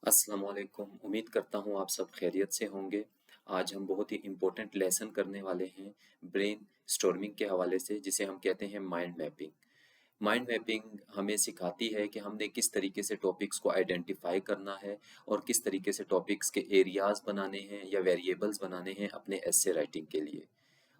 अस्सलाम वालेकुम। उम्मीद करता हूँ आप सब खैरियत से होंगे। आज हम बहुत ही इम्पोर्टेंट लेसन करने वाले हैं ब्रेन स्टॉर्मिंग के हवाले से, जिसे हम कहते हैं माइंड मैपिंग। माइंड मैपिंग हमें सिखाती है कि हमने किस तरीके से टॉपिक्स को आइडेंटिफाई करना है और किस तरीके से टॉपिक्स के एरियाज बनाने हैं या वेरिएबल्स बनाने हैं अपने एस्से राइटिंग के लिए।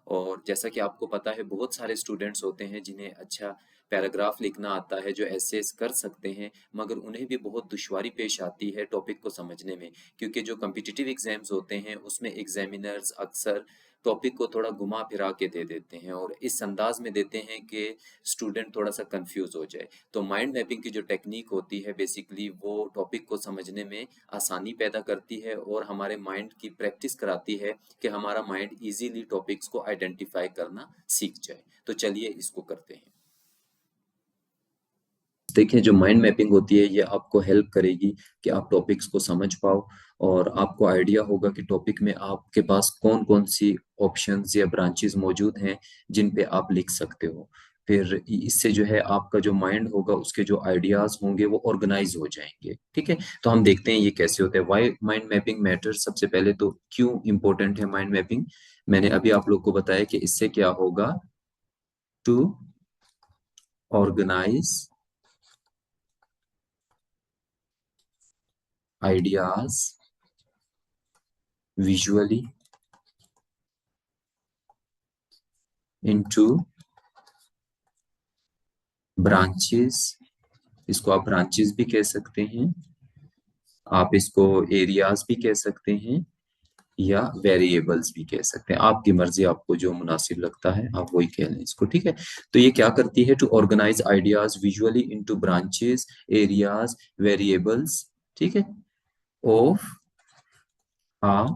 और जैसा कि आपको पता है, बहुत सारे स्टूडेंट्स होते हैं जिन्हें अच्छा पैराग्राफ लिखना आता है, जो एसेस कर सकते हैं, मगर उन्हें भी बहुत दुश्वारी पेश आती है टॉपिक को समझने में, क्योंकि जो कम्पिटिटिव एग्जाम्स होते हैं उसमें एग्जामिनर्स अक्सर टॉपिक को थोड़ा घुमा फिरा के दे देते हैं और इस अंदाज में देते हैं कि स्टूडेंट थोड़ा सा कंफ्यूज हो जाए। तो माइंड मैपिंग की जो टेक्निक होती है, बेसिकली वो टॉपिक को समझने में आसानी पैदा करती है और हमारे माइंड की प्रैक्टिस कराती है कि हमारा माइंड इजीली टॉपिक्स को आइडेंटिफाई करना सीख जाए। तो चलिए इसको करते हैं। देखिए, जो माइंड मैपिंग होती है ये आपको हेल्प करेगी कि आप टॉपिक्स को समझ पाओ और आपको आइडिया होगा कि टॉपिक में आपके पास कौन कौन सी ऑप्शंस या ब्रांचेस मौजूद हैं जिन पे आप लिख सकते हो। फिर इससे जो है आपका जो माइंड होगा उसके जो आइडियाज होंगे वो ऑर्गेनाइज हो जाएंगे। ठीक है, तो हम देखते हैं ये कैसे होता है। Why mind mapping matter. सबसे पहले तो क्यों इंपॉर्टेंट है माइंड मैपिंग, मैंने अभी आप लोग को बताया कि इससे क्या होगा। To organize ideas visually into branches। इसको आप ब्रांचेस भी कह सकते हैं, आप इसको एरियाज भी कह सकते हैं या वेरिएबल्स भी कह सकते हैं। आपकी मर्जी, आपको जो मुनासिब लगता है आप वही कह लें इसको। ठीक है, तो ये क्या करती है, to organize ideas visually into branches, areas, variables. ठीक है, ऑफ आ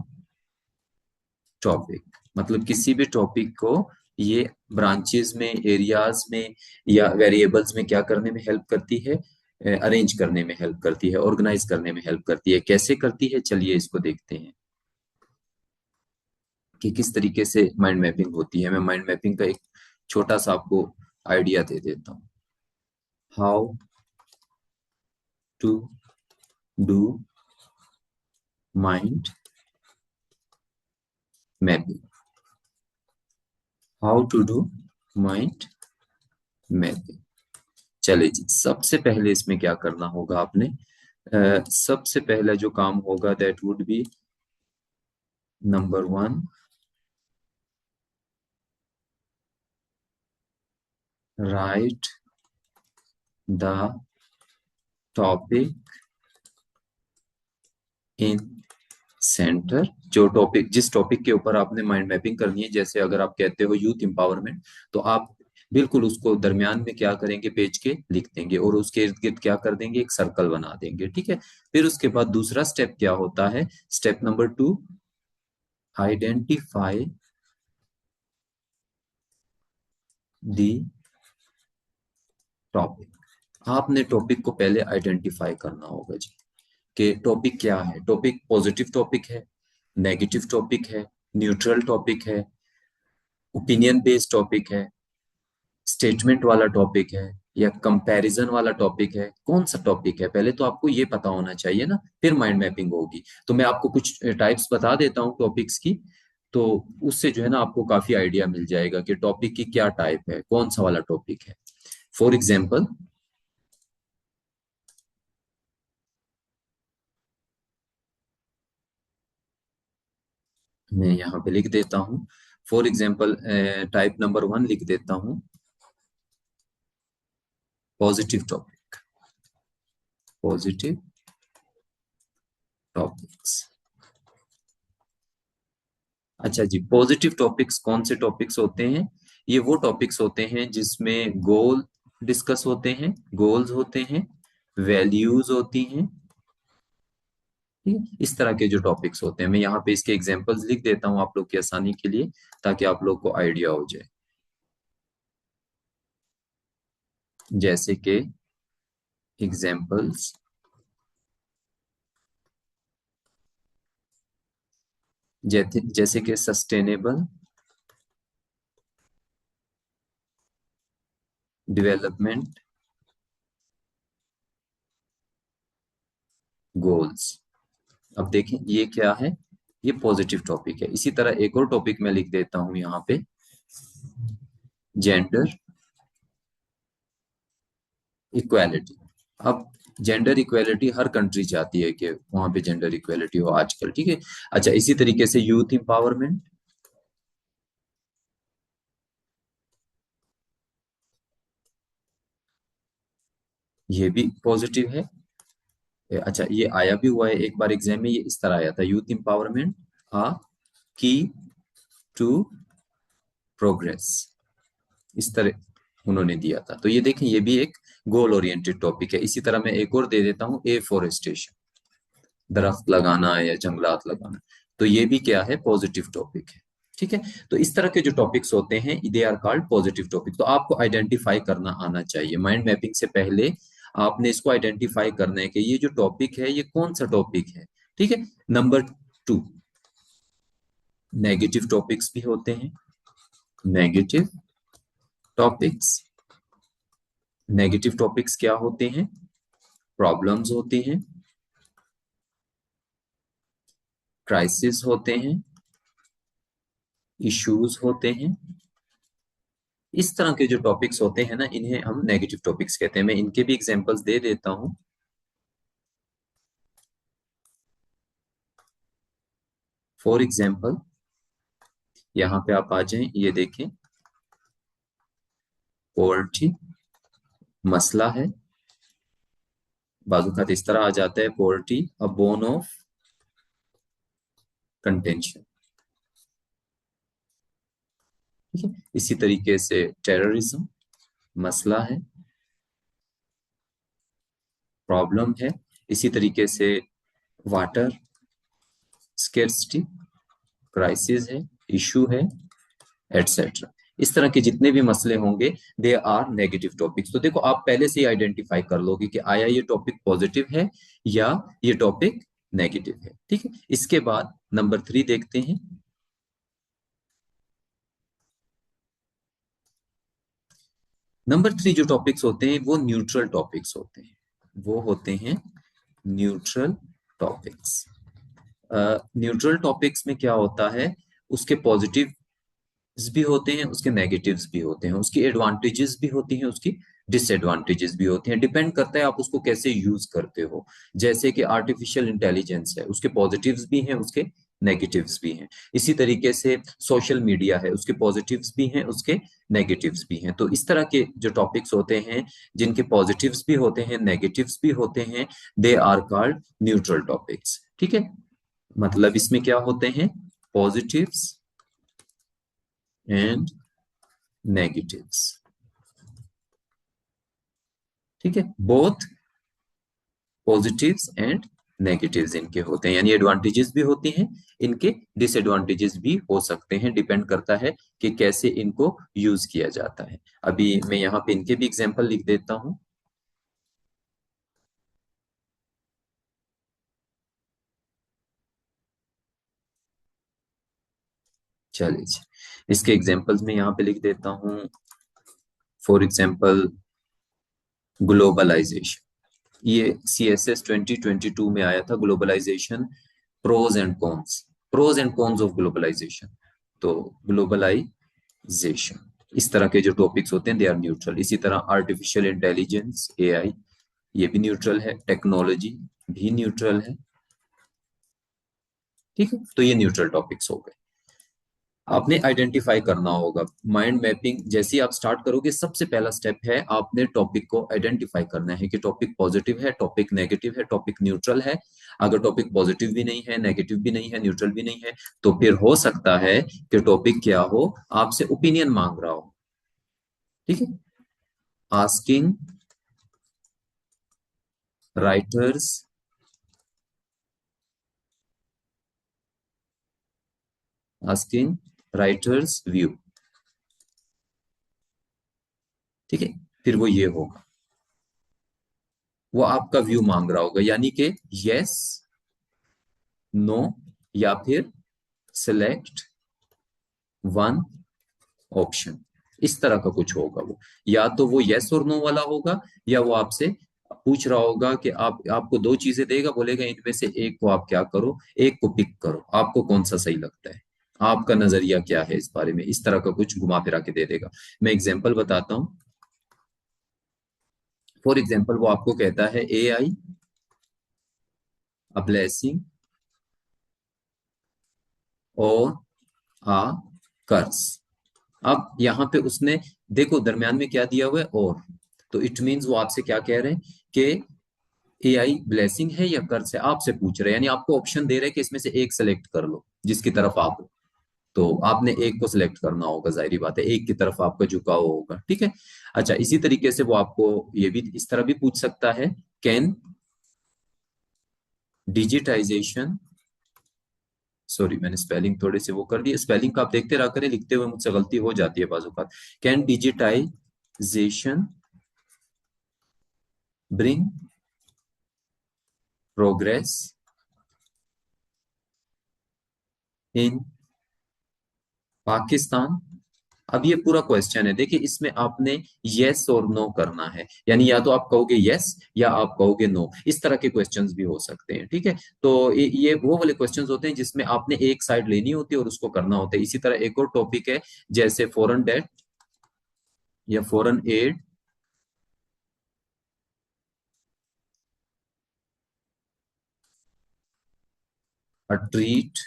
टॉपिक। मतलब किसी भी टॉपिक को ये ब्रांचेस में, एरियाज में या वेरिएबल्स में क्या करने में हेल्प करती है, अरेंज करने में हेल्प करती है, ऑर्गेनाइज करने में हेल्प करती है। कैसे करती है, चलिए इसको देखते हैं कि किस तरीके से माइंड मैपिंग होती है। मैं माइंड मैपिंग का एक छोटा सा आपको आइडिया दे देता हूँ। How to do mind mapping. How to do mind mapping. चलिए जी, सबसे पहले इसमें क्या करना होगा आपने, सबसे पहला जो काम होगा that would be number one, right the topic in centre. जो टॉपिक, जिस टॉपिक के ऊपर आपने माइंड मैपिंग करनी है, जैसे अगर आप कहते हो यूथ एम्पावरमेंट, तो आप बिल्कुल उसको दरमियान में क्या करेंगे, पेज के लिख देंगे और उसके इर्द गिर्द क्या कर देंगे, एक सर्कल बना देंगे। ठीक है, फिर उसके बाद दूसरा स्टेप क्या होता है, step number two, identify the topic. आपने टॉपिक को पहले आइडेंटिफाई करना होगा जी, कि टॉपिक क्या है। टॉपिक पॉजिटिव टॉपिक है, नेगेटिव टॉपिक है, न्यूट्रल टॉपिक है, ओपिनियन बेस्ड टॉपिक है, स्टेटमेंट वाला टॉपिक है या कंपैरिजन वाला टॉपिक है। कौन सा टॉपिक है, पहले तो आपको ये पता होना चाहिए ना, फिर माइंड मैपिंग होगी। तो मैं आपको कुछ टाइप्स बता देता हूँ टॉपिक्स की, तो उससे जो है ना आपको काफी आइडिया मिल जाएगा कि टॉपिक की क्या टाइप है, कौन सा वाला टॉपिक है। फॉर एग्जाम्पल, मैं यहाँ पे लिख देता हूँ। For example, type number one लिख देता हूँ, पॉजिटिव टॉपिक। Positive topics. अच्छा जी, पॉजिटिव टॉपिक्स कौन से टॉपिक्स होते हैं, ये वो टॉपिक्स होते हैं जिसमें गोल डिस्कस होते हैं, गोल्स होते हैं, वैल्यूज होती हैं। ठीक है? इस तरह के जो टॉपिक्स होते हैं, मैं यहाँ पे इसके एग्जांपल्स लिख देता हूँ आप लोग की आसानी के लिए, ताकि आप लोग को आइडिया हो जाए। जैसे कि एग्जांपल्स, जैसे कि सस्टेनेबल डेवलपमेंट गोल्स। अब देखें ये क्या है, ये पॉजिटिव टॉपिक है। इसी तरह एक और टॉपिक मैं लिख देता हूं यहाँ पे, जेंडर इक्वालिटी। अब जेंडर इक्वालिटी हर कंट्री चाहती है कि वहां पे जेंडर इक्वालिटी हो आजकल, ठीक है। अच्छा, इसी तरीके से यूथ एम्पावरमेंट, ये भी पॉजिटिव है। अच्छा, ये आया भी हुआ है एक बार एग्जाम में, ये इस तरह आया था, यूथ एम्पावरमेंट आ की टू प्रोग्रेस, इस तरह उन्होंने दिया था। तो ये देखें, ये भी एक गोल ओरिएंटेड टॉपिक है। इसी तरह मैं एक और दे देता हूँ, एफोरेस्टेशन, दरख्त लगाना या जंगलात लगाना। तो ये भी क्या है, पॉजिटिव टॉपिक है, ठीक है। तो इस तरह के जो टॉपिक्स होते हैं, they are called positive topic. तो आपको आइडेंटिफाई करना आना चाहिए माइंड मैपिंग से पहले। आपने इसको आइडेंटिफाई करना है कि ये जो टॉपिक है ये कौन सा टॉपिक है, ठीक है। नंबर 2, नेगेटिव टॉपिक्स भी होते हैं। नेगेटिव टॉपिक्स, नेगेटिव टॉपिक्स क्या होते हैं, प्रॉब्लम्स होती हैं, क्राइसिस होते हैं, इश्यूज होते हैं। इस तरह के जो टॉपिक्स होते हैं ना, इन्हें हम नेगेटिव टॉपिक्स कहते हैं। मैं इनके भी एग्जांपल्स दे देता हूं। फॉर एग्जांपल, यहाँ पे आप आ जाएं, ये देखें, पोवर्टी मसला है, बाजू का इस तरह आ जाता है, poverty a bone of contention, ठीक है। इसी तरीके से टेररिज्म मसला है, प्रॉब्लम है। इसी तरीके से वाटर स्केर्सिटी, क्राइसिस है, इशू है, एटसेट्रा। इस तरह के जितने भी मसले होंगे, दे आर नेगेटिव टॉपिक्स। तो देखो, आप पहले से ही आइडेंटिफाई कर लोगे कि आया ये टॉपिक पॉजिटिव है या ये टॉपिक नेगेटिव है, ठीक है। इसके बाद नंबर 3 देखते हैं। नंबर 3 जो टॉपिक्स होते हैं वो न्यूट्रल टॉपिक्स होते हैं, वो होते हैं न्यूट्रल टॉपिक्स। न्यूट्रल टॉपिक्स में क्या होता है, उसके पॉजिटिव भी होते हैं, उसके नेगेटिव्स भी होते हैं, उसकी एडवांटेजेस भी होती हैं, उसकी डिसएडवांटेजेस भी होती हैं। डिपेंड करता है आप उसको कैसे यूज करते हो। जैसे कि आर्टिफिशियल इंटेलिजेंस है, उसके पॉजिटिव्स भी हैं, उसके नेगेटिव्स भी हैं। इसी तरीके से सोशल मीडिया है, उसके पॉजिटिव्स भी हैं, उसके नेगेटिव्स भी हैं। तो इस तरह के जो टॉपिक्स होते हैं, जिनके पॉजिटिव्स भी होते हैं, नेगेटिव्स भी होते हैं, they are called neutral topics, ठीक है। मतलब इसमें क्या होते हैं, पॉजिटिव्स एंड नेगेटिव्स, ठीक है। बोथ पॉजिटिव्स एंड नेगेटिव्स इनके होते हैं, यानी एडवांटेजेस भी होती हैं, इनके डिसएडवांटेजेस भी हो सकते हैं। डिपेंड करता है कि कैसे इनको यूज किया जाता है। अभी मैं यहाँ पे इनके भी एग्जांपल लिख देता हूं। चलिए, इसके एग्जांपल्स में यहाँ पे लिख देता हूँ। फॉर एग्जांपल, ग्लोबलाइजेशन, ये CSS 2022 में आया था, globalization pros and cons, pros and cons of globalization. तो ग्लोबलाइजेशन, इस तरह के जो टॉपिक्स होते हैं, दे आर न्यूट्रल। इसी तरह आर्टिफिशियल इंटेलिजेंस, AI, ये भी न्यूट्रल है। टेक्नोलॉजी भी न्यूट्रल है, ठीक है। तो ये न्यूट्रल टॉपिक्स हो गए। आपने आइडेंटिफाई करना होगा। माइंड मैपिंग जैसे ही आप स्टार्ट करोगे, सबसे पहला स्टेप है आपने टॉपिक को आइडेंटिफाई करना है कि टॉपिक पॉजिटिव है, टॉपिक नेगेटिव है, टॉपिक न्यूट्रल है। अगर टॉपिक पॉजिटिव भी नहीं है, नेगेटिव भी नहीं है, न्यूट्रल भी नहीं है, तो फिर हो सकता है कि टॉपिक क्या हो, आपसे ओपिनियन मांग रहा हो, ठीक है। Asking writers, asking writers view, ठीक है। फिर वो ये होगा, वो आपका व्यू मांग रहा होगा, यानी कि यस, नो, या फिर सिलेक्ट वन ऑप्शन, इस तरह का कुछ होगा। वो या तो वो यस और नो वाला होगा, या वो आपसे पूछ रहा होगा कि आपको दो चीजें देगा, बोलेगा इनमें से एक को आप क्या करो, एक को पिक करो, आपको कौन सा सही लगता है, आपका नजरिया क्या है इस बारे में, इस तरह का कुछ घुमा फिरा के दे देगा। मैं एग्जांपल बताता हूँ। फॉर एग्जांपल वो आपको कहता है ए आई अ ब्लेसिंग और आ कर्स। अब यहाँ पे उसने देखो दरम्यान में क्या दिया हुआ है, और तो इट मीन्स वो आपसे क्या कह रहे हैं कि एआई ब्लेसिंग है या कर्स है, आपसे पूछ रहे हैं, यानी आपको ऑप्शन दे रहे हैं कि इसमें से एक सेलेक्ट कर लो जिसकी तरफ आप हो। तो आपने एक को सिलेक्ट करना होगा, जाहिर बात है एक की तरफ आपका झुकाव होगा, ठीक है। अच्छा, इसी तरीके से वो आपको ये भी इस तरह भी पूछ सकता है, कैन डिजिटाइजेशन, सॉरी मैंने स्पेलिंग थोड़े से वो कर दिए, स्पेलिंग का आप देखते रहा करें, लिखते हुए मुझसे गलती हो जाती है बाजू का। Can digitization bring progress in Pakistan. अब ये पूरा क्वेश्चन है, देखिए इसमें आपने यस और नो करना है, यानी या तो आप कहोगे यस या आप कहोगे नो, इस तरह के क्वेश्चंस भी हो सकते हैं, ठीक है। तो ये वो वाले क्वेश्चंस होते हैं जिसमें आपने एक साइड लेनी होती है और उसको करना होता है। इसी तरह एक और टॉपिक है, जैसे फॉरेन डेट या फॉरेन एड, अ ट्रीट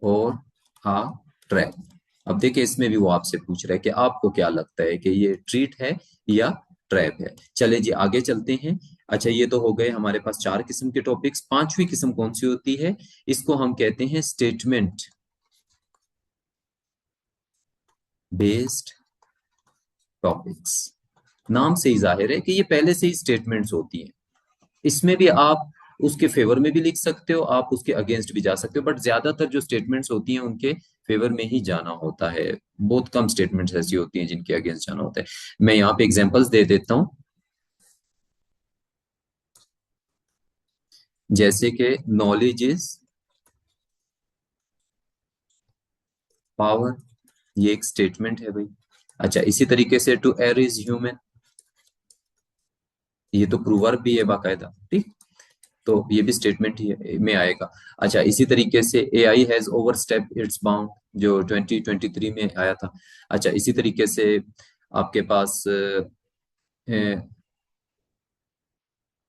और आ ट्रैप। अब देखिए इसमें भी वो आपसे पूछ रहा है कि आपको क्या लगता है कि ये ट्रीट है या ट्रैप है। चले जी आगे चलते हैं। अच्छा, ये तो हो गए हमारे पास चार किस्म के टॉपिक्स। पांचवी किस्म कौन सी होती है, इसको हम कहते हैं स्टेटमेंट बेस्ड टॉपिक्स। नाम से ही जाहिर है कि ये पहले से ही स्टेटमेंट्स होती हैं। इसमें भी आप उसके फेवर में भी लिख सकते हो, आप उसके अगेंस्ट भी जा सकते हो, बट ज्यादातर जो स्टेटमेंट्स होती हैं उनके फेवर में ही जाना होता है। बहुत कम स्टेटमेंट्स ऐसी होती हैं जिनके अगेंस्ट जाना होता है। मैं यहाँ पे एग्जांपल्स दे देता हूँ, जैसे कि नॉलेज इज पावर, ये एक स्टेटमेंट है भाई। अच्छा, इसी तरीके से टू एयर इज ह्यूमन, ये तो प्रूवर्ब भी है बाकायदा, ठीक। तो ये भी स्टेटमेंट ही में आएगा। अच्छा, इसी तरीके से A I has overstep its bound, जो 2023 में आया था। अच्छा, इसी तरीके से आपके पास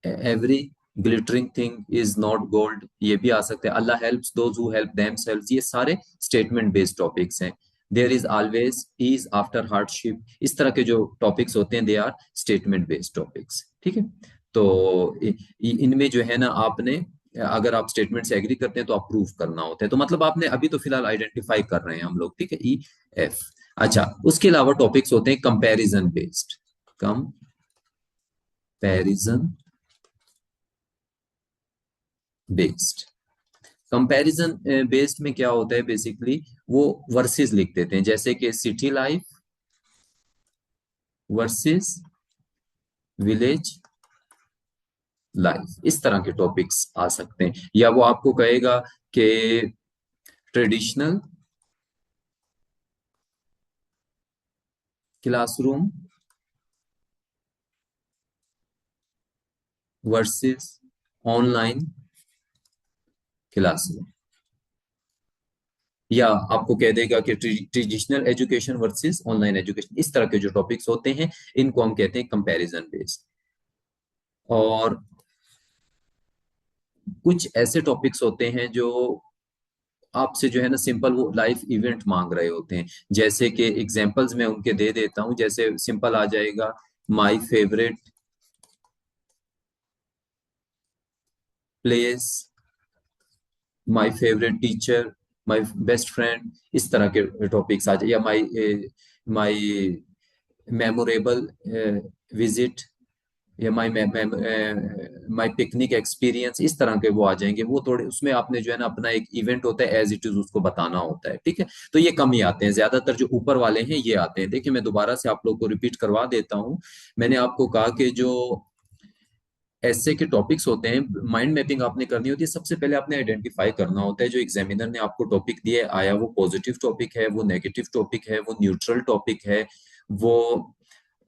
every glittering thing is not gold, ये भी आ सकते हैं। अल्लाह helps those who help themselves, ये सारे स्टेटमेंट बेस्ड टॉपिक्स हैं। There is always ease after hardship, इस तरह के जो टॉपिक्स होते हैं they are statement based topics, ठीक है। तो इनमें जो है ना, आपने अगर आप स्टेटमेंट से एग्री करते हैं तो आप प्रूफ करना होता है। तो मतलब आपने अभी तो फिलहाल आइडेंटिफाई कर रहे हैं हम लोग, ठीक है, ई एफ। अच्छा, उसके अलावा टॉपिक्स होते हैं comparison based, comparison based. Comparison based में क्या होता है, बेसिकली वो वर्सेस लिख देते हैं, जैसे कि city life versus village life, इस तरह के टॉपिक्स आ सकते हैं। या वो आपको कहेगा कि traditional classroom versus online classroom. या आपको कह देगा कि traditional education versus online education, इस तरह के जो टॉपिक्स होते हैं इनको हम कहते हैं कंपैरिजन बेस्ड। और कुछ ऐसे टॉपिक्स होते हैं जो आपसे जो है ना सिंपल वो लाइफ इवेंट मांग रहे होते हैं, जैसे कि एग्जांपल्स मैं उनके दे देता हूँ। जैसे सिंपल आ जाएगा, my favourite place, my favourite teacher, my best friend, इस तरह के टॉपिक्स आ जाए। या माय मेमोरेबल विजिट, या माय पिकनिक एक्सपीरियंस, इस तरह के वो आ जाएंगे। वो थोड़े उसमें आपने जो है ना अपना एक इवेंट होता है एज इट इज उसको बताना होता है, ठीक है। तो ये कम ही आते हैं, ज्यादातर जो ऊपर वाले हैं ये आते हैं। देखिए मैं दोबारा से आप लोग को रिपीट करवा देता हूँ। मैंने आपको कहा कि जो ऐसे के टॉपिक्स होते हैं, माइंड मैपिंग आपने करनी होती है। सबसे पहले आपने आइडेंटिफाई करना होता है जो एग्जामिनर ने आपको टॉपिक दिया है, आया वो पॉजिटिव टॉपिक है, वो नेगेटिव टॉपिक है, वो न्यूट्रल टॉपिक है, वो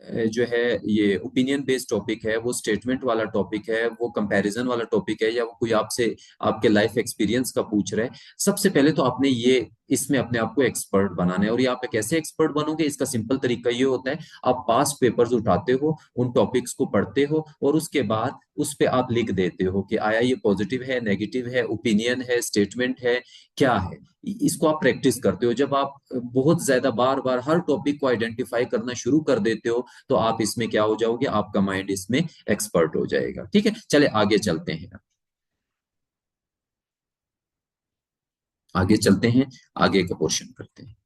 जो है ये ओपिनियन बेस्ड टॉपिक है, वो स्टेटमेंट वाला टॉपिक है, वो कंपैरिजन वाला टॉपिक है, या वो कोई आपसे आपके लाइफ एक्सपीरियंस का पूछ रहे हैं, सबसे पहले तो आपने ये इसमें अपने आप को एक्सपर्ट बनाना है। और ये आप कैसे एक्सपर्ट बनोगे, इसका सिंपल तरीका ये होता है, आप पास्ट पेपर्स उठाते हो, उन टॉपिक्स को पढ़ते हो, और उसके बाद उस पे आप लिख देते हो कि आया ये पॉजिटिव है, नेगेटिव है, ओपिनियन है, स्टेटमेंट है, क्या है। इसको आप प्रैक्टिस करते हो। जब आप बहुत ज्यादा बार बार हर टॉपिक को आइडेंटिफाई करना शुरू कर देते हो, तो आप इसमें क्या हो जाओगे, आपका माइंड इसमें एक्सपर्ट हो जाएगा। ठीक है, चले आगे चलते हैं। आगे चलते हैं, आगे का क्वेश्चन करते हैं।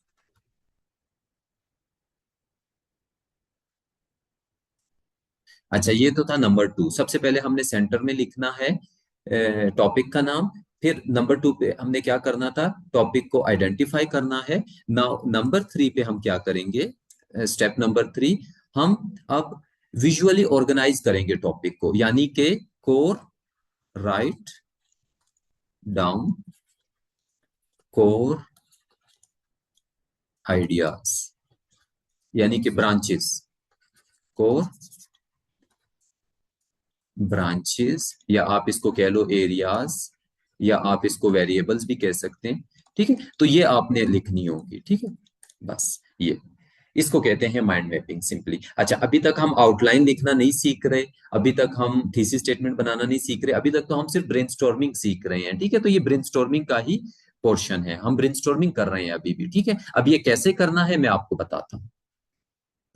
अच्छा, ये तो था नंबर 2। सबसे पहले हमने सेंटर में लिखना है टॉपिक का नाम। फिर नंबर 2 पे हमने क्या करना था, टॉपिक को आइडेंटिफाई करना है। नाउ नंबर 3 पे हम क्या करेंगे, स्टेप नंबर 3, हम अब विजुअली ऑर्गेनाइज करेंगे टॉपिक को, यानी कि core, write down core ideas, यानी कि ब्रांचेस, कोर ब्रांचेस, या आप इसको कह लो एरियाज, या आप इसको वेरिएबल्स भी कह सकते हैं। ठीक है, तो ये आपने लिखनी होगी। ठीक है, बस ये इसको कहते हैं माइंड मैपिंग सिंपली। अच्छा, अभी तक हम आउटलाइन लिखना नहीं सीख रहे, अभी तक हम थीसिस स्टेटमेंट बनाना नहीं सीख रहे, अभी तक तो हम सिर्फ ब्रेनस्टॉर्मिंग सीख रहे हैं। ठीक है, तो ये ब्रेनस्टॉर्मिंग का ही पोर्शन है, हम ब्रेनस्टॉर्मिंग कर रहे हैं अभी भी। ठीक है, अब ये कैसे करना है मैं आपको बताता हूँ,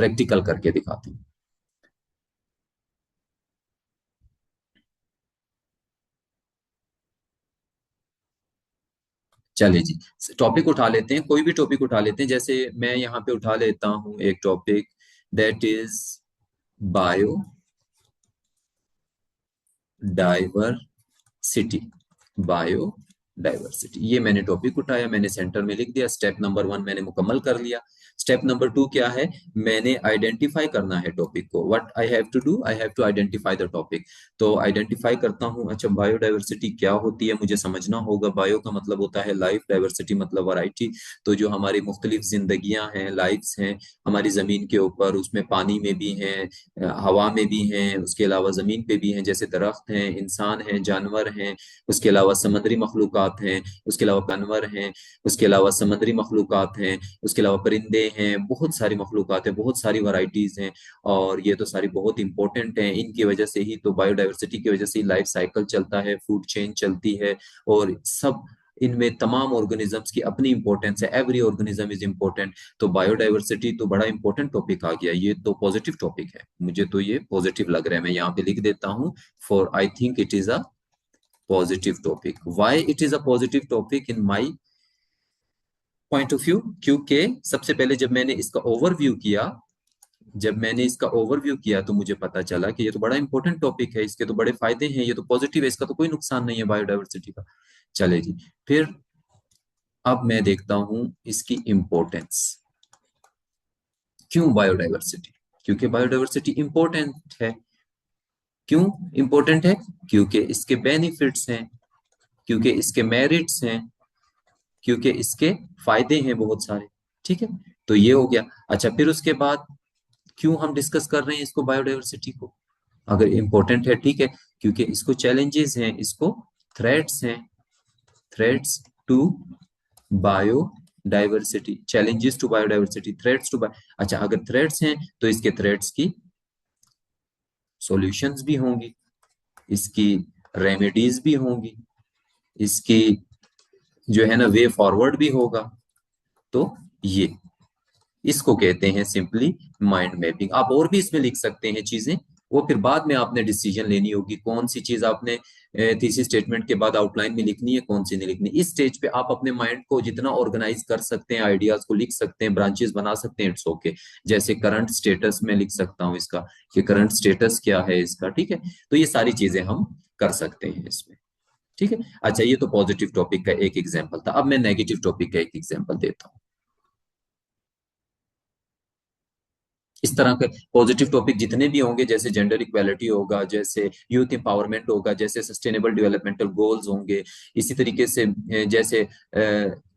प्रैक्टिकल करके दिखाता हूँ। चलिए जी, टॉपिक उठा लेते हैं, कोई भी टॉपिक उठा लेते हैं। जैसे मैं यहाँ पे उठा लेता हूँ एक topic, that is bio diversity. Bio diversity, ये मैंने टॉपिक उठाया, मैंने सेंटर में लिख दिया। स्टेप नंबर 1 मैंने मुकम्मल कर लिया। स्टेप नंबर 2 क्या है, मैंने आइडेंटिफाई करना है टॉपिक को। What I have to do, I have to identify the topic. तो आइडेंटिफाई करता हूँ। अच्छा, बायोडाइवर्सिटी क्या होती है मुझे समझना होगा। बायो का मतलब होता है लाइफ, डाइवर्सिटी मतलब वैरायटी। तो जो हमारी मुख्तलिफ जिंदगियां हैं, लाइफ्स हैं हमारी जमीन के ऊपर, उसमें पानी में भी हैं, हवा में भी हैं, उसके अलावा जमीन पे भी हैं, जैसे दरख्त हैं, इंसान हैं, जानवर हैं, उसके अलावा समुद्री मखलूकात हैं, उसके अलावा जानवर हैं, उसके अलावा समुद्री मखलूकात हैं, उसके अलावा परिंदे हैं, बहुत सारी मखलूकात हैं, बहुत सारी वैरायटीज हैं। और ये तो सारी बहुत इंपॉर्टेंट हैं, इनकी वजह से ही तो बायोडाइवर्सिटी की वजह से ही लाइफ साइकिल चलता है, फूड चेन चलती है, और सब इनमें तमाम ऑर्गेनिजम्स की अपनी इंपॉर्टेंस है। Every organism is important. तो बायोडाइवर्सिटी तो बड़ा इंपॉर्टेंट टॉपिक आ गया, ये तो पॉजिटिव टॉपिक है, मुझे तो ये पॉजिटिव लग रहा है। मैं यहाँ पे लिख देता हूँ, for I think it is a positive topic. Why it is a positive topic in my point of view, क्योंकि सबसे पहले जब मैंने इसका ओवरव्यू किया तो मुझे पता चला कि ये तो बड़ा इंपॉर्टेंट टॉपिक है, इसके तो बड़े फायदे हैं, ये तो पॉजिटिव है, इसका तो कोई नुकसान नहीं है बायोडाइवर्सिटी का। चले जी, फिर अब मैं देखता हूं इसकी इंपॉर्टेंस। क्यों बायोडाइवर्सिटी, क्योंकि बायोडाइवर्सिटी इंपॉर्टेंट है। क्यों इंपॉर्टेंट है, क्योंकि इसके बेनिफिट्स हैं, क्योंकि इसके मेरिट्स हैं, क्योंकि इसके फायदे हैं बहुत सारे। ठीक है, तो ये हो गया। अच्छा, फिर उसके बाद क्यों हम डिस्कस कर रहे हैं इसको, बायोडाइवर्सिटी को, अगर इंपॉर्टेंट है, ठीक है, क्योंकि इसको चैलेंजेस हैं, इसको थ्रेट्स हैं, threats to biodiversity, challenges to biodiversity, threats to अच्छा, अगर थ्रेट्स हैं तो इसके थ्रेट्स की सॉल्यूशंस भी होंगी, इसकी रेमेडीज भी होंगी, इसकी जो है ना वे फॉरवर्ड भी होगा। तो ये इसको कहते हैं सिंपली माइंड मैपिंग। आप और भी इसमें लिख सकते हैं चीजें, वो फिर बाद में आपने डिसीजन लेनी होगी कौन सी चीज आपने थीसिस स्टेटमेंट के बाद आउटलाइन में लिखनी है, कौन सी नहीं लिखनी। इस स्टेज पे आप अपने माइंड को जितना ऑर्गेनाइज कर सकते हैं, आइडियाज को लिख सकते हैं, ब्रांचेस बना सकते हैं, इट्स ओके। जैसे करंट स्टेटस में लिख सकता हूँ इसका, कि करंट स्टेटस क्या है इसका। ठीक है, तो ये सारी चीजें हम कर सकते हैं इसमें। ठीक है, अच्छा, ये तो पॉजिटिव टॉपिक का एक एग्जाम्पल था। अब मैं नेगेटिव टॉपिक का एक एग्जाम्पल देता हूँ। इस तरह के पॉजिटिव टॉपिक जितने भी होंगे, जैसे जेंडर इक्वालिटी होगा, जैसे यूथ एम्पावरमेंट होगा, जैसे सस्टेनेबल डेवलपमेंटल गोल्स होंगे, इसी तरीके से जैसे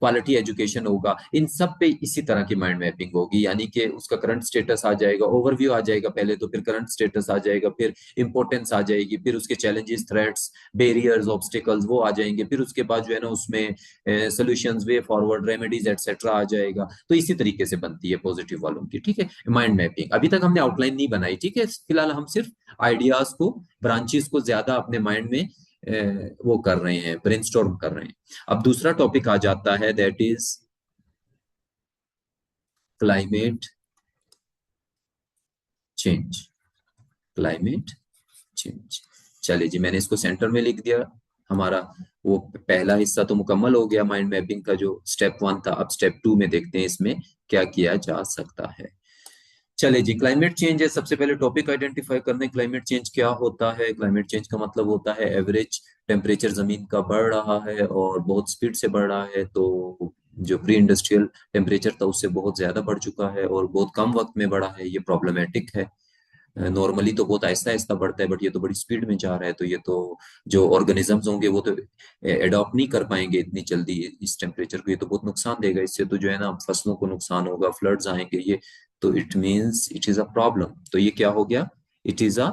क्वालिटी एजुकेशन होगा, इन सब पे इसी तरह की माइंड मैपिंग होगी। यानी कि उसका करंट स्टेटस आ जाएगा, ओवरव्यू आ जाएगा पहले तो, फिर करंट स्टेटस आ जाएगा, फिर इंपॉर्टेंस आ जाएगी, फिर उसके चैलेंजेस, थ्रेट्स, बैरियर्स, ऑब्स्टिकल्स वो आ जाएंगे, फिर उसके बाद जो है ना उसमें solutions, way forward, remedies etcetera आ जाएगा। तो इसी तरीके से बनती है पॉजिटिव वालों की, ठीक है, माइंड मैपिंग। अभी तक हमने आउटलाइन नहीं बनाई, ठीक है, फिलहाल हम सिर्फ आइडियाज को, ब्रांचेस को ज्यादा अपने माइंड में वो कर रहे हैं, ब्रेनस्टॉर्म कर रहे हैं। अब दूसरा टॉपिक आ जाता है, that is climate change. Climate change. चलिए जी, मैंने इसको सेंटर में लिख दिया। हमारा वो पहला हिस्सा तो मुकम्मल हो गया माइंड मैपिंग का, जो स्टेप 1 था। अब स्टेप 2 में देखते हैं इसमें क्या किया जा सकता है। चले जी, क्लाइमेट चेंज है। सबसे पहले टॉपिक आइडेंटिफाई करने, क्लाइमेट चेंज क्या होता है। क्लाइमेट चेंज का मतलब होता है एवरेज टेम्परेचर जमीन का बढ़ रहा है और बहुत स्पीड से बढ़ रहा है। तो जो प्री इंडस्ट्रियल टेम्परेचर था उससे बहुत ज्यादा बढ़ चुका है और बहुत कम वक्त में बढ़ा है, ये प्रॉब्लमेटिक है। नॉर्मली तो बहुत आहिस्ता आहिस्ता बढ़ता है, बट ये तो बड़ी स्पीड में जा रहा है। तो ये तो जो ऑर्गेनिजम्स होंगे वो तो एडॉप्ट नहीं कर पाएंगे इतनी जल्दी इस टेम्परेचर को। ये तो बहुत नुकसान देगा, इससे तो जो है ना फसलों को नुकसान होगा, फ्लड्स आएंगे ये। तो it means it is a problem. तो ये क्या हो गया, it is a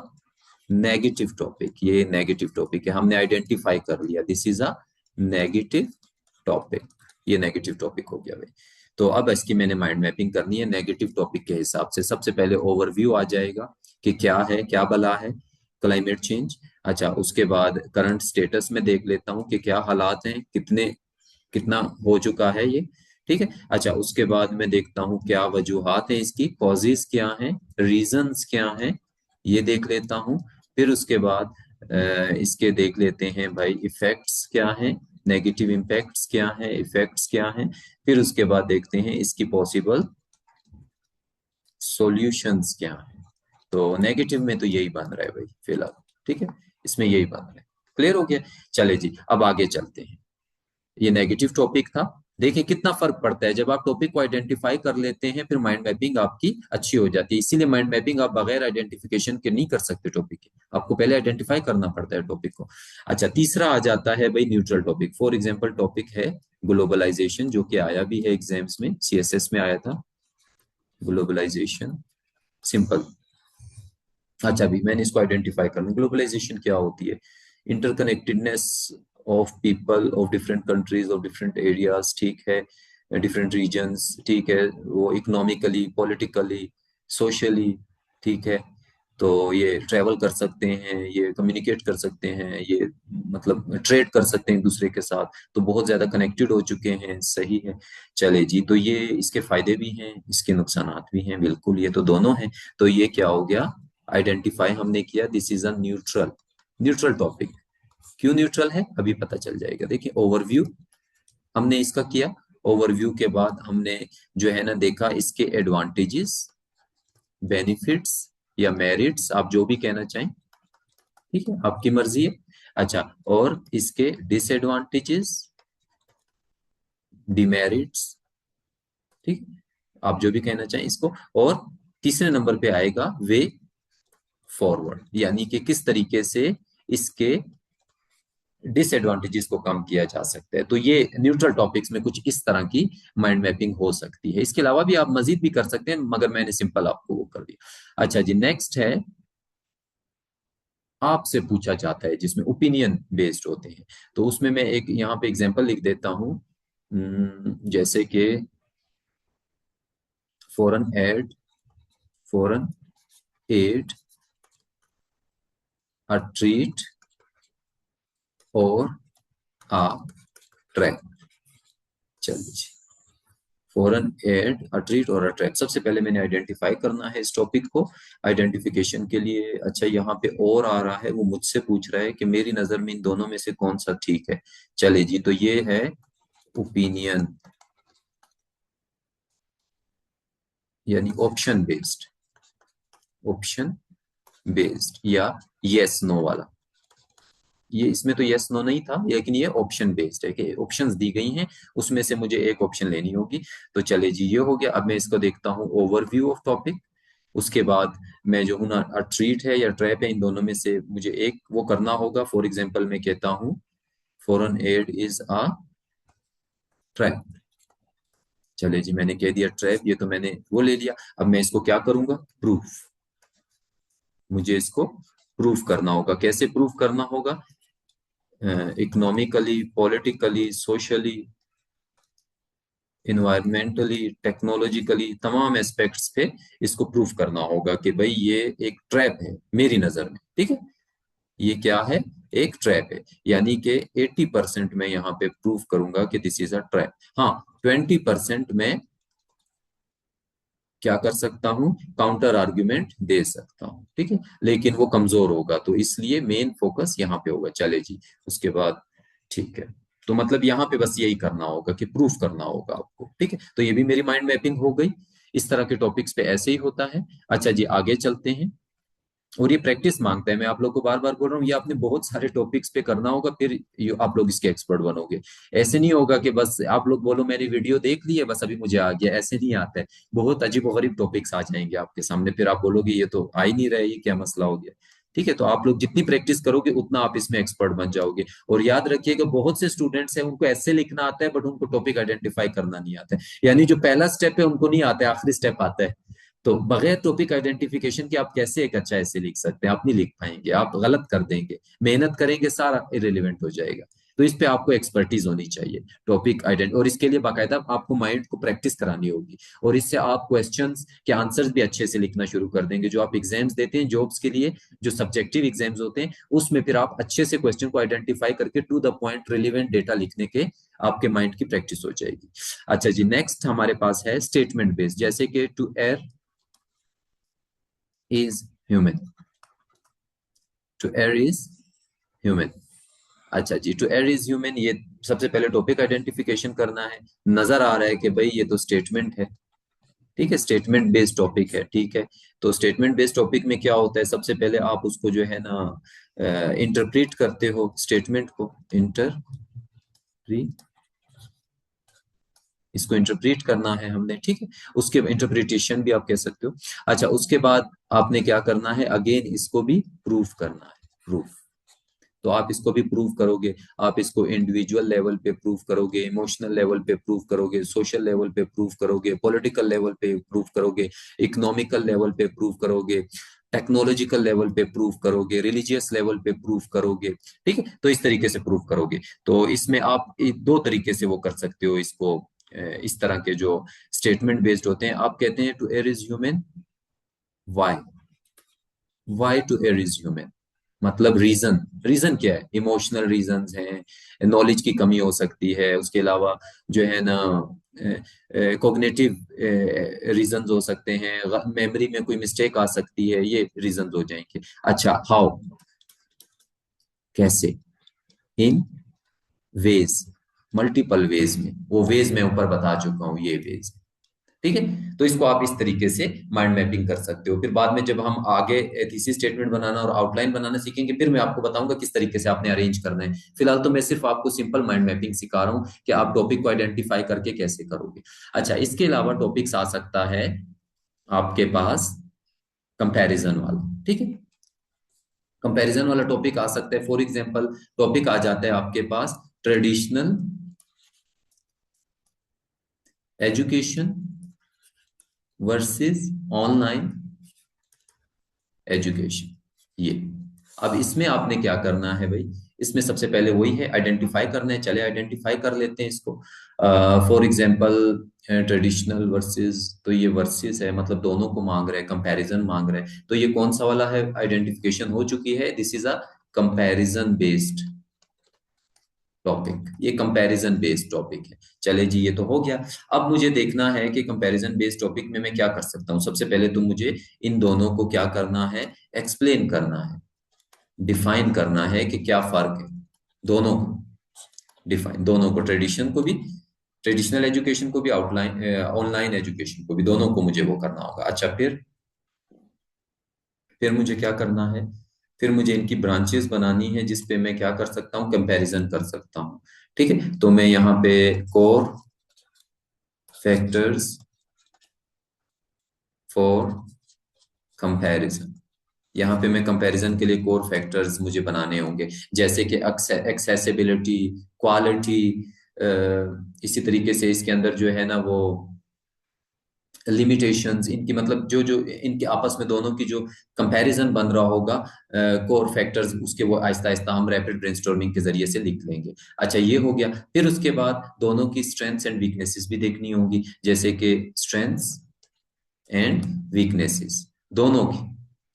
negative topic. ये नेगेटिव टॉपिक है, हमने आइडेंटिफाई कर लिया, this is a negative topic. ये नेगेटिव टॉपिक हो गया भाई। तो अब इसकी मैंने माइंड मैपिंग करनी है नेगेटिव टॉपिक के हिसाब से। सबसे पहले ओवरव्यू आ जाएगा कि क्या है, क्या बला है क्लाइमेट चेंज। अच्छा, उसके बाद करंट स्टेटस में देख लेता हूँ कि क्या हालात हैं, कितना हो चुका है ये, ठीक है। अच्छा, उसके बाद मैं देखता हूँ क्या वजूहात है इसकी, कॉजेज क्या हैं, रीजंस क्या हैं, ये देख लेता हूँ। फिर उसके बाद इसके देख लेते हैं भाई इफेक्ट्स क्या हैं, नेगेटिव इम्पैक्ट्स क्या हैं, इफेक्ट्स क्या हैं। फिर उसके बाद देखते हैं इसकी पॉसिबल सॉल्यूशंस क्या हैं। तो नेगेटिव में तो यही बन रहा है भाई फिलहाल, ठीक है, इसमें यही बन रहा है। क्लियर हो गया। चले जी, अब आगे चलते हैं। ये नेगेटिव टॉपिक था। देखिए कितना फर्क पड़ता है जब आप टॉपिक को आइडेंटिफाई कर लेते हैं, फिर माइंड मैपिंग आपकी अच्छी हो जाती है। इसीलिए माइंड मैपिंग आप बगैर आइडेंटिफिकेशन के नहीं कर सकते टॉपिक के, आपको पहले आइडेंटिफाई करना पड़ता है टॉपिक को। अच्छा, तीसरा आ जाता है भाई neutral topic. For example topic है ग्लोबलाइजेशन, जो कि आया भी है एग्जाम्स में, सीएसएस में आया था ग्लोबलाइजेशन, सिंपल। अच्छा, अभी मैंने इसको आइडेंटिफाई करना, ग्लोबलाइजेशन क्या होती है, interconnectedness of people of different countries of different areas, ठीक है, डिफरेंट रीजन्स, ठीक है, वो इकोनॉमिकली, पॉलिटिकली, सोशली, ठीक है। तो ये ट्रेवल कर सकते हैं, ये कम्युनिकेट कर सकते हैं, ये मतलब ट्रेड कर सकते हैं एक दूसरे के साथ, तो बहुत ज्यादा कनेक्टेड हो चुके हैं, सही है। चले जी, तो ये इसके फायदे भी हैं, इसके नुकसानात भी हैं, बिल्कुल, ये तो दोनों हैं। तो ये क्या हो गया, आइडेंटिफाई हमने किया, this is a neutral, neutral topic. क्यों न्यूट्रल है अभी पता चल जाएगा। देखिए ओवरव्यू हमने इसका किया, ओवरव्यू के बाद हमने जो है ना देखा इसके एडवांटेजेस, बेनिफिट्स या मेरिट्स, आप जो भी कहना चाहें, ठीक है, आपकी मर्जी है। अच्छा, और इसके डिसएडवांटेजेस, डिमेरिट्स, ठीक, आप जो भी कहना चाहें इसको। और तीसरे नंबर पे आएगा वे फॉरवर्ड, यानी कि किस तरीके से इसके डिसएडवांटेजेस को कम किया जा सकता है। तो ये न्यूट्रल टॉपिक्स में कुछ इस तरह की माइंड मैपिंग हो सकती है। इसके अलावा भी आप मजीद भी कर सकते हैं, मगर मैंने सिंपल आपको वो कर दिया। अच्छा जी, नेक्स्ट है आपसे पूछा जाता है, जिसमें ओपिनियन बेस्ड होते हैं। तो उसमें मैं एक यहाँ पे एग्जांपल लिख देता हूँ, जैसे कि foreign aid, foreign aid a treat और आ ट्रैप। चलिए, फॉरेन एड, अ ट्रीट और अ ट्रैप। सबसे पहले मैंने आइडेंटिफाई करना है इस टॉपिक को। आइडेंटिफिकेशन के लिए, अच्छा यहाँ पे और आ रहा है, वो मुझसे पूछ रहा है कि मेरी नजर में इन दोनों में से कौन सा ठीक है। चले जी, तो ये है ओपिनियन, यानी ऑप्शन बेस्ड, ऑप्शन बेस्ड या यस नो वाला। ये इसमें तो यस नो नहीं था, लेकिन ये ऑप्शन बेस्ड है कि ऑप्शंस दी गई हैं, उसमें से मुझे एक ऑप्शन लेनी होगी। तो चले जी, ये हो गया। अब मैं इसको देखता हूँ ओवरव्यू ऑफ टॉपिक। उसके बाद मैं जो हूँ ना, ट्रीट है या ट्रैप है, इन दोनों में से मुझे एक वो करना होगा। फॉर एग्जाम्पल मैं कहता हूँ foreign add is a trap, चले जी, मैंने कह दिया ट्रैप, ये तो मैंने वो ले लिया। अब मैं इसको क्या करूंगा, प्रूफ। मुझे इसको प्रूफ करना होगा। कैसे प्रूफ करना होगा, economically, politically, socially, environmentally, technologically, तमाम एस्पेक्ट्स पे इसको प्रूफ करना होगा कि भाई ये एक ट्रैप है मेरी नजर में। ठीक है, ये क्या है, एक ट्रैप है। यानी कि 80% मैं यहाँ पे प्रूफ करूंगा कि दिस इज अ ट्रैप। हाँ, 20% मैं क्या कर सकता हूँ, काउंटर आर्ग्यूमेंट दे सकता हूँ। ठीक है, लेकिन वो कमजोर होगा, तो इसलिए मेन फोकस यहाँ पे होगा। चले जी, उसके बाद ठीक है, तो मतलब यहाँ पे बस यही करना होगा कि प्रूफ करना होगा आपको। ठीक है, तो ये भी मेरी माइंड मैपिंग हो गई। इस तरह के टॉपिक्स पे ऐसे ही होता है। अच्छा जी, आगे चलते हैं। और ये प्रैक्टिस मांगता है, मैं आप लोग को बार बार बोल रहा हूँ, ये आपने बहुत सारे टॉपिक्स पे करना होगा, फिर आप लोग इसके एक्सपर्ट बनोगे। ऐसे नहीं होगा कि बस आप लोग बोलो मैंने वीडियो देख ली है बस अभी मुझे आ गया, ऐसे नहीं आता है। बहुत अजीबोगरीब टॉपिक्स आ जाएंगे आपके सामने, फिर आप बोलोगे ये तो आ ही नहीं रहा है, ये क्या मसला हो गया। ठीक है, तो आप लोग जितनी प्रैक्टिस करोगे उतना आप इसमें एक्सपर्ट बन जाओगे। और याद रखिएगा, बहुत से स्टूडेंट्स हैं उनको ऐसे लिखना आता है बट उनको टॉपिक आइडेंटिफाई करना नहीं आता है। यानी जो पहला स्टेप है उनको नहीं आता है, आखिरी स्टेप आता है। तो बगैर टॉपिक आइडेंटिफिकेशन के आप कैसे एक अच्छा ऐसे लिख सकते हैं, आप नहीं लिख पाएंगे, आप गलत कर देंगे, मेहनत करेंगे सारा इरेलीवेंट हो जाएगा। तो इस पे आपको एक्सपर्टीज होनी चाहिए, टॉपिक आइडेंट, और इसके लिए बाकायदा आपको माइंड को प्रैक्टिस करानी होगी। और इससे आप क्वेश्चंस के आंसर्स भी अच्छे से लिखना शुरू कर देंगे। जो आप एग्जाम्स देते हैं जॉब्स के लिए, जो सब्जेक्टिव एग्जाम्स होते हैं, उसमें फिर आप अच्छे से क्वेश्चन को आइडेंटिफाई करके to the point relevant data लिखने के आपके माइंड की प्रैक्टिस हो जाएगी। अच्छा जी, नेक्स्ट हमारे पास है स्टेटमेंट बेस्ड, जैसे कि to err is human, to err is human। अच्छा जी, टू एयर इज ह्यूमन, ये सबसे पहले टॉपिक आइडेंटिफिकेशन करना है। नजर आ रहा है कि भाई ये तो स्टेटमेंट है। ठीक है, स्टेटमेंट बेस्ड टॉपिक है। ठीक है, तो स्टेटमेंट बेस्ड टॉपिक में क्या होता है, सबसे पहले आप उसको जो है ना इंटरप्रीट करते हो, स्टेटमेंट को इसको इंटरप्रेट करना है हमने। ठीक है, उसके इंटरप्रिटेशन भी आप कह सकते हो। अच्छा, उसके बाद आपने क्या करना है, अगेन इसको भी प्रूफ करना है, प्रूफ। तो आप इसको भी प्रूव करोगे, आप इसको इंडिविजुअल लेवल पे प्रूव करोगे, इमोशनल लेवल पे प्रूव करोगे, सोशल लेवल पे प्रूव करोगे, पॉलिटिकल लेवल पे प्रूव करोगे, इकोनॉमिकल लेवल पे प्रूव करोगे, टेक्नोलॉजिकल लेवल पे प्रूव करोगे, रिलीजियस लेवल पे प्रूव करोगे। ठीक है, तो इस तरीके से प्रूव करोगे। तो इसमें आप दो तरीके से वो कर सकते हो इसको। इस तरह के जो स्टेटमेंट बेस्ड होते हैं, आप कहते हैं to err is human, why, why to err is human, मतलब रीजन। रीजन क्या है, इमोशनल रीजंस हैं, नॉलेज की कमी हो सकती है, उसके अलावा जो है ना कॉग्निटिव रीजंस हो सकते हैं, मेमोरी में कोई मिस्टेक आ सकती है, ये रीजंस हो जाएंगे। अच्छा, हाउ, कैसे, इन वेज, मल्टीपल वेज में, वो वेज मैं ऊपर बता चुका हूँ, ये वेज। ठीक है, तो इसको आप इस तरीके से माइंड मैपिंग कर सकते हो। फिर बाद में जब हम आगे थीसिस स्टेटमेंट बनाना और आउटलाइन बनाना सीखेंगे, फिर मैं आपको बताऊंगा किस तरीके से आपने अरेंज करना है। फिलहाल तो मैं सिर्फ आपको सिंपल माइंड मैपिंग सिखा रहा हूँ कि आप टॉपिक को आइडेंटिफाई करके कैसे करोगे। अच्छा, इसके अलावा टॉपिक्स आ सकता है आपके पास कंपैरिजन वाला। ठीक है, कंपैरिजन वाला टॉपिक आ सकता है। फॉर एग्जांपल, टॉपिक आ जाता है आपके पास traditional education versus online education. ये, अब इसमें आपने क्या करना है भाई, इसमें सबसे पहले वही है, आइडेंटिफाई करना है। चले आइडेंटिफाई कर लेते हैं इसको। फॉर एग्जांपल, ट्रेडिशनल वर्सेस, तो ये वर्सेस है, मतलब दोनों को मांग रहे हैं, कंपैरिजन मांग रहे हैं। तो ये कौन सा वाला है, आइडेंटिफिकेशन हो चुकी है, this is a comparison based topic, ये कंपैरिजन बेस्ड टॉपिक है। चले जी, ये तो हो गया। अब मुझे देखना है कि कंपैरिजन बेस्ड टॉपिक में मैं क्या कर सकता हूँ। सबसे पहले तो मुझे इन दोनों को क्या करना है, एक्सप्लेन करना है, डिफाइन करना है कि क्या फर्क है। दोनों को डिफाइन, दोनों को, ट्रेडिशन को भी, ट्रेडिशनल एजुकेशन को भी, आउटलाइन ऑनलाइन एजुकेशन को भी, दोनों को मुझे वो करना होगा। अच्छा, फिर मुझे क्या करना है, फिर मुझे इनकी ब्रांचेस बनानी है जिसपे मैं क्या कर सकता हूँ, कंपैरिजन कर सकता हूँ। ठीक है, तो मैं यहाँ पे कोर फैक्टर्स फॉर कंपैरिजन, यहाँ पे मैं कंपैरिजन के लिए कोर फैक्टर्स मुझे बनाने होंगे, जैसे कि एक्सेसिबिलिटी, क्वालिटी, इसी तरीके से इसके अंदर जो है ना वो लिमिटेशंस इनकी, मतलब जो जो इनके आपस में दोनों की जो कंपैरिजन बन रहा होगा कोर फैक्टर्स उसके, वो आहिस्ता आहिस्ता हम रैपिड ब्रेनस्टॉर्मिंग के जरिए से लिख लेंगे। अच्छा, ये हो गया। फिर उसके बाद दोनों की स्ट्रेंथ्स एंड वीकनेसेस भी देखनी होगी, जैसे कि स्ट्रेंथ्स एंड वीकनेसेस दोनों की,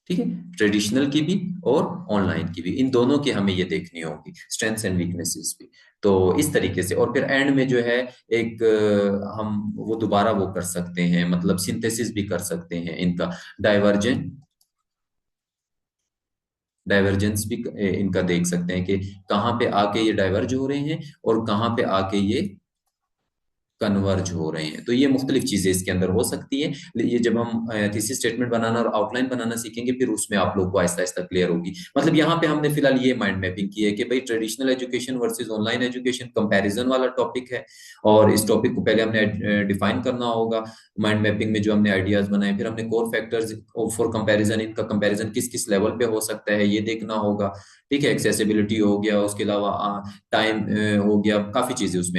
ठीक है, ट्रेडिशनल की भी और ऑनलाइन की भी, इन दोनों की हमें ये देखनी होगी, स्ट्रेंथ्स एंड वीकनेसेस भी। तो इस तरीके से, और फिर एंड में जो है एक हम वो दोबारा वो कर सकते हैं, मतलब सिंथेसिस भी कर सकते हैं इनका, डाइवर्जेंट डाइवर्जेंस भी इनका देख सकते हैं कि कहाँ पे आके ये डाइवर्ज हो रहे हैं और कहाँ पे आके ये कन्वर्ज हो रहे हैं। तो ये मुख्तलिफ चीजें इसके अंदर हो सकती है। ये जब हम थीसिस स्टेटमेंट बनाना और आउटलाइन बनाना सीखेंगे, फिर उसमें आप लोग को आहिस्ता आहिस्ता क्लियर होगी। मतलब यहाँ पे हमने फिलहाल ये माइंड मैपिंग की है कि भाई traditional education versus online education comparison वाला टॉपिक है, और इस टॉपिक को पहले हमने डिफाइन करना होगा। माइंड मैपिंग में जो हमने आइडियाज बनाए, फिर हमने कोर फैक्टर्स फॉर कंपैरिजन, इनका कंपैरिजन किस किस लेवल पे हो सकता है ये देखना होगा। ठीक है, एक्सेसिबिलिटी हो गया, उसके अलावा टाइम हो गया, काफी चीजें उसमें